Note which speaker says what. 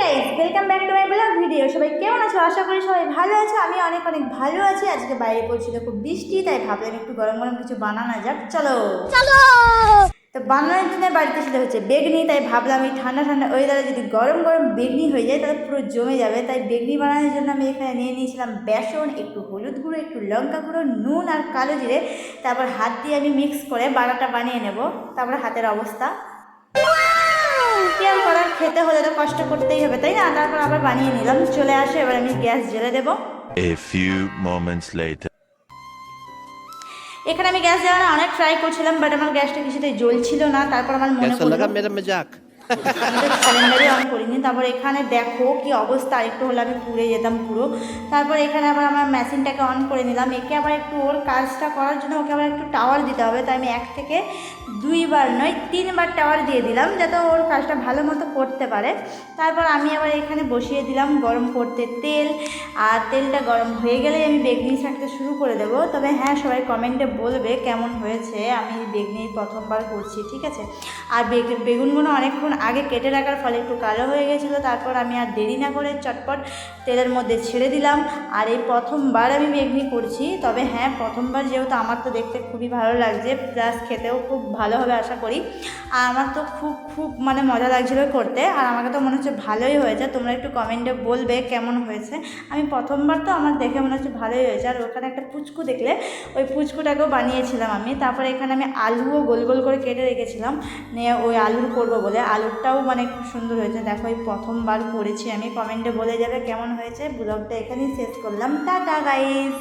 Speaker 1: Guys, welcome back to my blog video. সবাই কেমন আছো? আশা করি সবাই ভালো আছো। আমি অনেক ভালো আছি। আজকে বাইরে পড়ছিল খুব বৃষ্টি, তাই ভাবলাম একটু গরম গরম কিছু বানানো যাক। চলো চলো। তো বানানোর জন্য বাড়িতে ছিল হচ্ছে বেগনি, তাই ভাবলাম এই ঠান্ডা ঠান্ডা ওয়েদারে যদি গরম গরম বেগনি হয়ে যায় তাহলে পুরো জমে যাবে। তাই বেগনি বানানোর জন্য আমি এখানে নিয়ে নিয়েছিলাম বেসন, একটু হলুদ গুঁড়ো, একটু লঙ্কা গুঁড়ো, নুন আর কালো জিরে। তারপর হাত দিয়ে আমি মিক্স করে বানাটা বানিয়ে নেব। তারপরে হাতের অবস্থা কি আর করার, খেতে হলে তো কষ্ট করতেই হবে, তাই না? তারপর আবার বানিয়ে নিলাম। চলে আসে, এবার আমি গ্যাস জ্বেলে দেবো।
Speaker 2: A few moments later.
Speaker 1: এখানে আমি গ্যাস জ্বালানো অনেক ট্রাই করছিলাম, বাট আমার গ্যাসটা কিছুতেই জ্বলছিল না। তারপর আমার মনে
Speaker 3: कैसा
Speaker 1: পড়লো
Speaker 3: लगा मेरा मजाक?
Speaker 1: আমি তো সিলিন্ডারই অন করিনি। তারপর এখানে দেখো কি অবস্থা, আরেকটু হলে আমি পুড়ে যেতাম পুরো। তারপর এখানে আবার আমার মেশিনটাকে অন করে নিলাম। একে আবার একটু ওর কাজটা করার জন্য ওকে আবার একটু টাওয়ার দিতে হবে, তাই আমি 1 থেকে 2 বার নয় 3 বার টাওয়ার দিয়ে দিলাম, যাতে ওর কাজটা ভালো মতো করতে পারে। তারপর আমি আবার এখানে বসিয়ে দিলাম গরম করতে তেল, আর তেলটা গরম হয়ে গেলেই আমি বেগনি ছাড়তে শুরু করে দেবো। তবে হ্যাঁ, সবাই কমেন্টে বলবে কেমন হয়েছে। আমি বেগনি প্রথমবার করছি, ঠিক আছে? আর বেগুনগুলো অনেকক্ষণ আগে কেটে রাখার ফলে একটু কালো হয়ে গেছিলো। তারপর আমি আর দেরি না করে চটপট তেলের মধ্যে ছেড়ে দিলাম। আর এই প্রথমবার আমি বেগনি করছি। তবে হ্যাঁ, প্রথমবার যেহেতু আমার তো দেখতে খুবই ভালো লাগছে, প্লাস খেতেও খুব ভালো হবে আশা করি। আর আমার তো খুব মানে মজা লাগছিলো করতে। আর আমাকে তো মনে হচ্ছে ভালোই হয়েছে। তোমরা একটু কমেন্টে বলবে কেমন হয়েছে। আমি প্রথমবার তো, আমার দেখে মনে হচ্ছে ভালোই হয়েছে। আর ওখানে একটা পুচকু দেখলে, ওই পুচকুটাকেও বানিয়েছিলাম আমি। তারপরে এখানে আমি আলুও গোল গোল করে কেটে রেখেছিলাম, নিয়ে ওই আলুর করবো বলে। আলুরটাও মানে খুব সুন্দর হয়েছে। দেখো, এই প্রথমবার করেছি আমি। কমেন্টে বলে যাবে কেমন হয়েছে। ব্লগটা এখানেই শেষ করলাম। Tata guys.